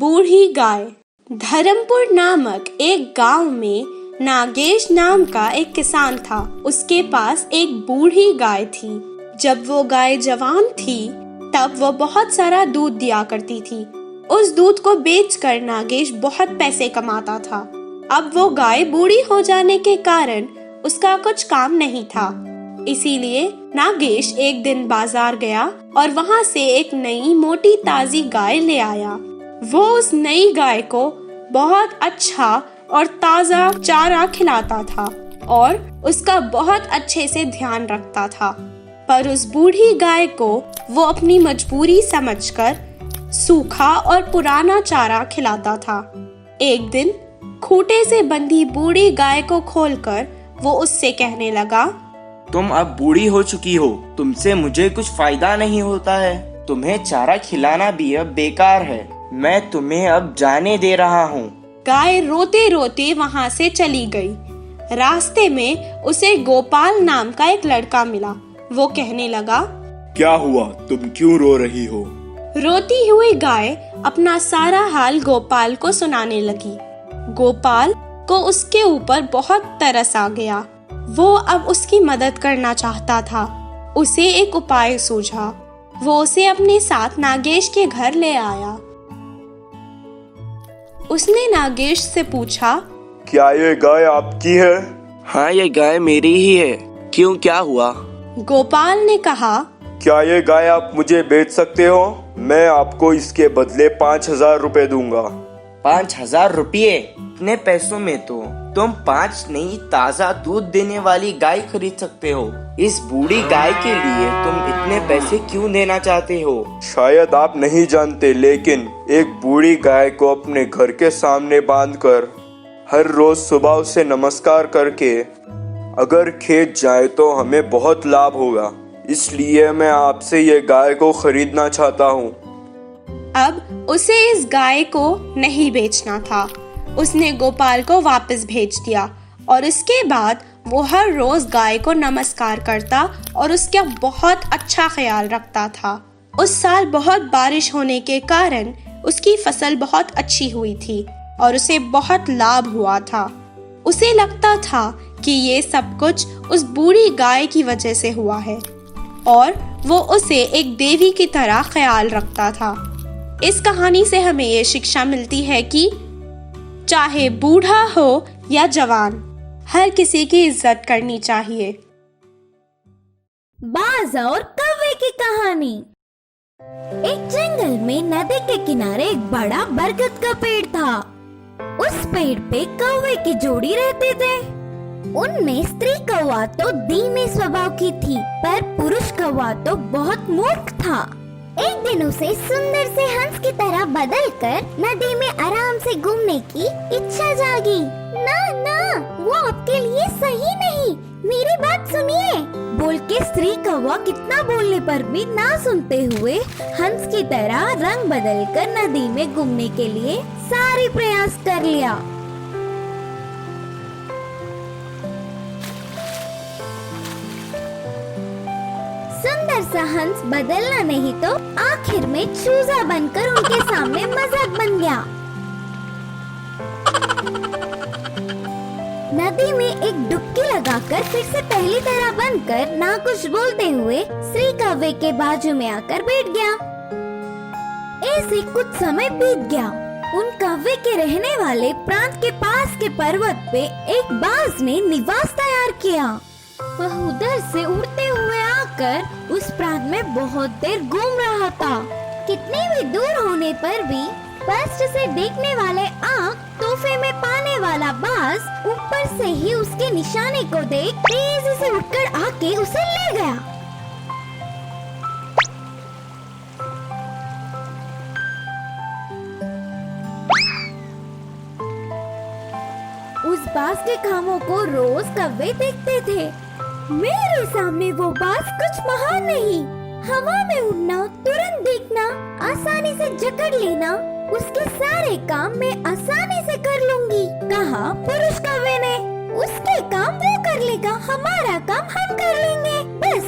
बूढ़ी गाय। धर्मपुर नामक एक गांव में नागेश नाम का एक किसान था। उसके पास एक बूढ़ी गाय थी। जब वो गाय जवान थी तब वो बहुत सारा दूध दिया करती थी। उस दूध को बेचकर नागेश बहुत पैसे कमाता था। अब वो गाय बूढ़ी हो जाने के कारण उसका कुछ काम नहीं था। इसीलिए नागेश एक दिन बाजार गया और वहाँ से एक नई मोटी ताजी गाय ले आया। वो उस नई गाय को बहुत अच्छा और ताजा चारा खिलाता था और उसका बहुत अच्छे से ध्यान रखता था। पर उस बूढ़ी गाय को वो अपनी मजबूरी समझकर सूखा और पुराना चारा खिलाता था। एक दिन खूंटे से बंधी बूढ़ी गाय को खोलकर वो उससे कहने लगा, तुम अब बूढ़ी हो चुकी हो, तुमसे मुझे कुछ फायदा नहीं होता है। तुम्हें चारा खिलाना भी अब बेकार है। मैं तुम्हें अब जाने दे रहा हूँ। गाय रोते रोते वहाँ से चली गई। रास्ते में उसे गोपाल नाम का एक लड़का मिला। वो कहने लगा, क्या हुआ, तुम क्यों रो रही हो? रोती हुई गाय अपना सारा हाल गोपाल को सुनाने लगी। गोपाल को उसके ऊपर बहुत तरस आ गया। वो अब उसकी मदद करना चाहता था। उसे एक उपाय सूझा। वो उसे अपने साथ नागेश के घर ले आया। उसने नागेश से पूछा, क्या ये गाय आपकी है? हाँ, ये गाय मेरी ही है। क्यों, क्या हुआ? गोपाल ने कहा, क्या ये गाय आप मुझे बेच सकते हो? मैं आपको इसके बदले 5,000 रुपए दूंगा। 5,000 रुपये? इतने पैसों में तो तुम 5 नई ताजा दूध देने वाली गाय खरीद सकते हो। इस बूढ़ी गाय के लिए तुम इतने पैसे क्यों देना चाहते हो? शायद आप नहीं जानते, लेकिन एक बूढ़ी गाय को अपने घर के सामने बांधकर हर रोज सुबह उसे नमस्कार करके अगर खेत जाए तो हमें बहुत लाभ होगा। इसलिए मैं आपसे ये गाय को खरीदना चाहता हूँ। अब उसे इस गाय को नहीं बेचना था। उसने गोपाल को वापस भेज दिया और इसके बाद वो हर रोज गाय को नमस्कार करता और उसका बहुत अच्छा ख्याल रखता था। उस साल बहुत बारिश होने के कारण उसकी फसल बहुत अच्छी हुई थी और उसे बहुत लाभ हुआ था। उसे लगता था कि ये सब कुछ उस बूढ़ी गाय की वजह से हुआ है और वो उसे एक देवी की तरह ख्याल रखता था। इस कहानी से हमें ये शिक्षा मिलती है कि चाहे बूढ़ा हो या जवान, हर किसी की इज्जत करनी चाहिए। बाज और कौवे की कहानी। एक जंगल में नदी के किनारे एक बड़ा बरगद का पेड़ था। उस पेड़ पे कौवे की जोड़ी रहते थे। उनमें स्त्री कौवा तो धीमे स्वभाव की थी, पर पुरुष कौवा तो बहुत मूर्ख था। एक दिन उसे सुंदर से हंस की तरह बदलकर नदी में आराम से घूमने की इच्छा जागी। ना ना, वो आपके लिए सही नहीं, मेरी बात सुनिए, बोल के स्त्री कौवा कितना बोलने पर भी ना सुनते हुए हंस की तरह रंग बदलकर नदी में घूमने के लिए सारे प्रयास कर लिया। सुंदर सा हंस बदलना नहीं तो आखिर में चूजा बनकर उनके सामने मजाक बन गया। नदी में एक डुबकी लगाकर फिर से पहली तरह बनकर ना कुछ बोलते हुए श्री कौवे के बाजू में आकर बैठ गया। ऐसे कुछ समय बीत गया। उन कौवे के रहने वाले प्रांत के पास के पर्वत पे एक बाज ने निवास तैयार किया। वह उधर से उड़ते हुए आकर उस प्रांत में बहुत देर घूम रहा था। कितने भी दूर होने पर भी स्पष्ट से देखने वाले आँख तोहफे में पाने वाला बाज ऊपर से ही उसके निशाने को देख तेजी से उठकर आके उसे ले गया। उस बाज के कामों को रोज कौवे देखते थे। मेरे सामने वो बाज कुछ महान नहीं, हवा में उड़ना, तुरंत दिखना, आसानी से जकड़ लेना, उसके सारे काम मैं आसानी से कर लूंगी, कहा पुरुष कौवे ने। उसके काम वो कर लेगा, हमारा काम हम कर लेंगे, बस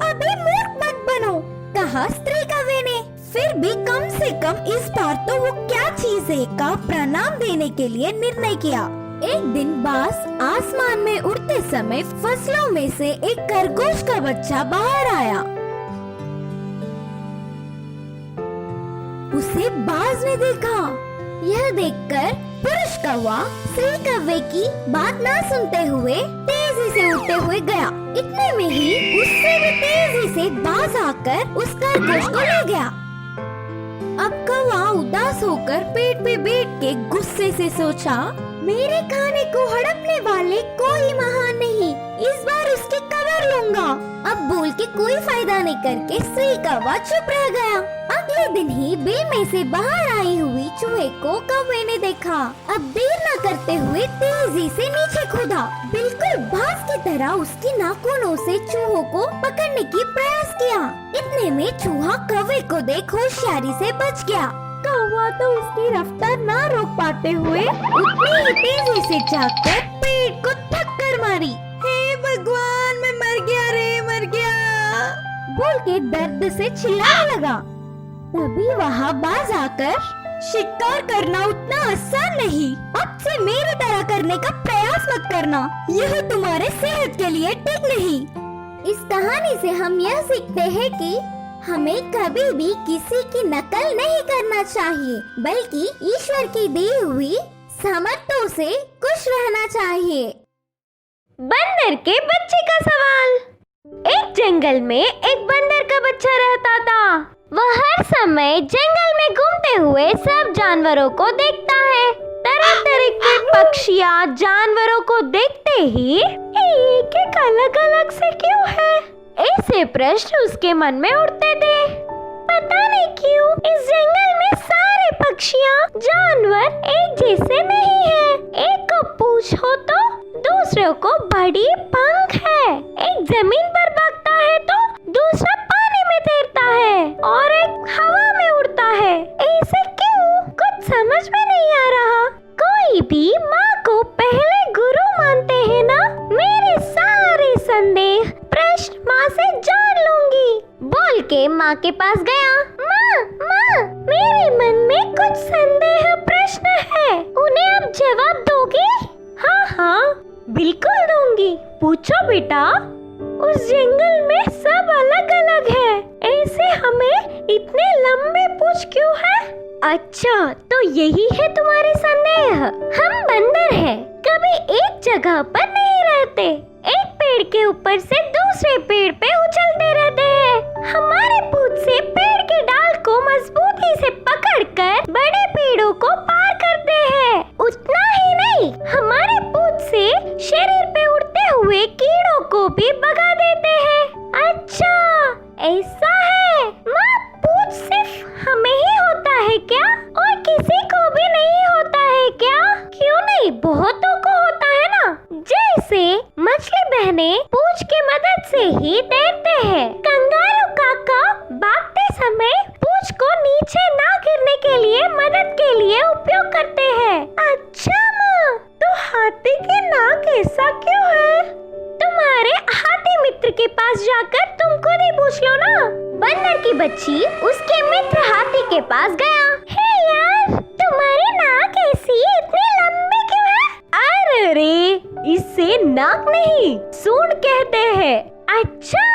अभी मूर्ख मत बनो, कहा स्त्री कौवे ने। फिर भी कम से कम इस बार तो वो क्या चीज तेजी का प्रणाम देने के लिए निर्णय किया। एक दिन बाज आसमान में उड़ते समय फसलों में से एक खरगोश का बच्चा बाहर आया। उसे बाज ने देखा। यह देखकर पुरुष कौवा स्त्री कौवे की बात न सुनते हुए तेजी से उड़ते हुए गया। इतने में ही उससे भी तेजी से बाज आकर उस खरगोश को ले गया। अब कौवा उदास होकर पेड़ पे बैठ के गुस्से से सोचा, मेरे खाने को हड़पने वाले कोई महान नहीं, इस बार उसकी खबर लूंगा। अब बोल के कोई फायदा नहीं करके स्त्री कौवा चुप रह गया। अगले दिन ही बिल में से बाहर आई हुई चूहे को कौवे ने देखा। अब देर न करते हुए तेजी से नीचे कूदा। बिल्कुल बाज की तरह उसकी नाखूनों से चूहों को पकड़ने की प्रयास किया। इतने में चूहा कौवे को देख होशियारी से बच गया। कौवा तो उसकी रफ्तार न रोक पाते हुए उतनी ही तेजी से जाकर पेड़ को टक्कर मारी। हे भगवान, मैं मर गया रे, मर गया बोल के दर्द से चिल्लाने लगा। तभी वहाँ बाज आकर, शिकार करना उतना आसान नहीं, अब से मेरी तरह करने का प्रयास मत करना, यह तुम्हारे सेहत के लिए ठीक नहीं। इस कहानी से हम यह सीखते हैं कि हमें कभी भी किसी की नकल नहीं करना चाहिए, बल्कि ईश्वर की दी हुई सामर्थ्यों से खुश रहना चाहिए। बंदर के बच्चे का सवाल। एक जंगल में एक बंदर का बच्चा रहता था। वह हर समय जंगल में घूमते हुए सब जानवरों को देखता है। तरह तरह के पक्षियाँ जानवरों को देखते ही एक अलग अलग से क्यों है, ऐसे प्रश्न उसके मन में उठते थे। पता नहीं क्यों इस जंगल में सारे पक्षियाँ जानवर एक जैसे नहीं है। एक को पूछो तो दूसरों को बड़ी पंख है, एक जमीन पर भागता है तो दूसरा पानी में तैरता है और एक हवा में उड़ता है। ऐसे क्यों, कुछ समझ में नहीं आ रहा। कोई भी माँ को पहले गुरु मानते हैं ना। मेरे सारे संदेह प्रश्न माँ से जान लूंगी बोल के माँ के पास गया। माँ, मेरे मन में कुछ संदेह प्रश्न है, उन्हें आप जवाब दोगे? हाँ, बिल्कुल दूंगी, पूछो बेटा। उस जंगल में सब अलग अलग है, ऐसे हमें इतने लंबे पूछ क्यों है? अच्छा, तो यही है तुम्हारे संदेह। हम बंदर हैं, कभी एक जगह पर नहीं रहते, एक पेड़ के ऊपर से दूसरे पेड़ पे उछलते रहते हैं। हमारे पूंछ से पेड़ के डाल को मजबूती से पकड़कर बड़े पेड़ों को पार करते हैं। उतना ही नहीं, हमारे पूंछ से शरीर पे उड़ते हुए कीड़ों को भी भगा देते हैं। अच्छा, ऐसा है। माँ, पूंछ सिर्फ हमें ही होता है क्या, और किसी को भी नहीं होता है क्या? क्यों नहीं, बहुतों को होता है ना। जैसे मछली बहनें पूंछ की मदद से ही तैरते हैं। कंगारू काका भागते समय पूंछ को नीचे ना गिरने के लिए मदद के लिए उपयोग करते हैं। अच्छा माँ, तो हाथी की नाक ऐसा क्यों है? तुम्हारे हाथी मित्र के पास जाकर तुम खुद ही पूछ लो ना। बंदर की बच्ची उसके मित्र हाथी के पास गया। हे यार, तुम्हारी नाक ऐसी इतनी लंबी क्यों है? अरे, इसे नाक नहीं, सूंड कहते हैं। अच्छा,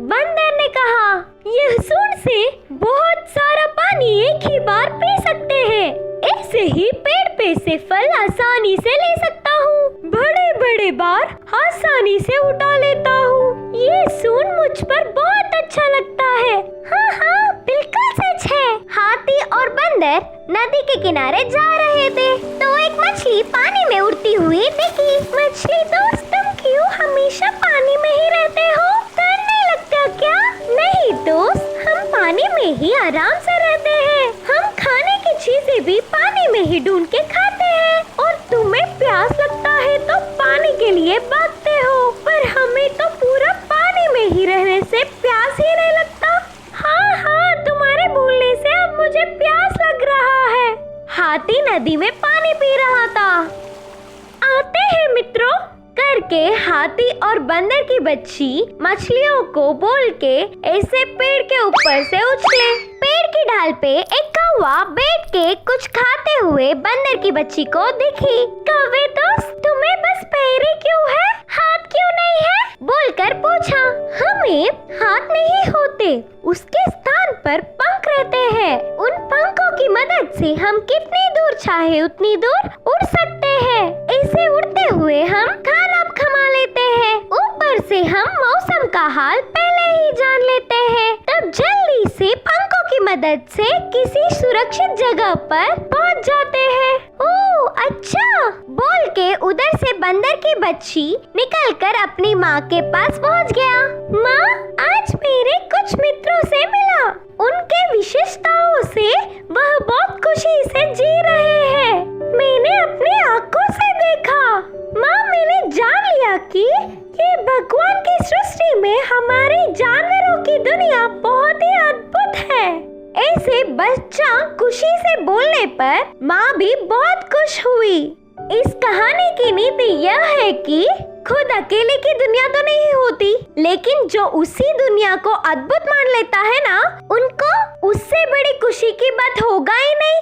बंदर ने कहा, यह सूंड से बहुत सारा पानी एक ही बार पी सकते हैं। ऐसे ही पेड़ पे से फल आसानी से ले सकता हूँ, बड़े बड़े बार आसानी से उठा लेता हूँ। ये सूंड मुझ पर बहुत अच्छा लगता है। हाँ, बिल्कुल सच है। हाथी और बंदर नदी के किनारे जा रहे थे तो एक मछली पानी में उड़ती हुई दिखी। मछली दोस्त, तुम क्यों हमेशा पानी में ही रहते हो? डर नहीं लगता क्या? नहीं दोस्त, हम पानी में ही आराम से रहते हैं। हम खाने की चीजें भी पानी में ही ढूंढ के खाते हैं, और तुम्हें प्यास लगता है तो पानी के लिए भागते हो, पर हमें तो पूरा पानी में ही रहने से प्यास ही नहीं लगता। हाँ, तुम्हारे बोलने से अब मुझे प्यास लग रहा है। हाथी नदी में पानी पी रहा था। आते हैं मित्रों करके हाथी और बंदर की बच्ची मछलियों को बोल के ऐसे पेड़ के ऊपर से उछले। पेड़ की ढाल पे एक कौवा बैठ के कुछ खाते हुए बंदर की बच्ची को दिखी। कौवे दोस्त, तुम्हें बस पैर ही क्यों है, हाथ क्यों नहीं है? बोलकर पूछा। हमें हाथ नहीं होते, उसके स्थान पर पंख रहते हैं। उन पंखों की मदद से हम कितनी दूर चाहे उतनी दूर उड़ सकते हैं। ऐसे उड़ते हुए हम खाना खा लेते हैं। ऊपर से हम मौसम का हाल पहले ही जान लेते हैं। तब जल्दी से पंखों की मदद से किसी सुरक्षित जगह पर पहुंच जाते हैं। ओह अच्छा, बोल के उधर से बंदर की बच्ची निकलकर अपनी माँ के पास पहुंच गया। माँ, आज मेरे कुछ मित्रों से मिला। उनके विशेषताओं से वह बहुत खुशी से जी रहे हैं। मैंने अपनी आंखों से देखा। माँ, मैंने जान लिया कि ये भगवान की सृष्टि में हमारे जानवरों की दुनिया बहुत ही अद्भुत है। ऐसे बच्चा खुशी से बोलने पर माँ भी बहुत खुश हुई। इस कहानी की नीति यह है कि खुद अकेले की दुनिया तो नहीं होती, लेकिन जो उसी दुनिया को अद्भुत मान लेता है ना, उनको उससे बड़ी खुशी की बात होगा ही नहीं।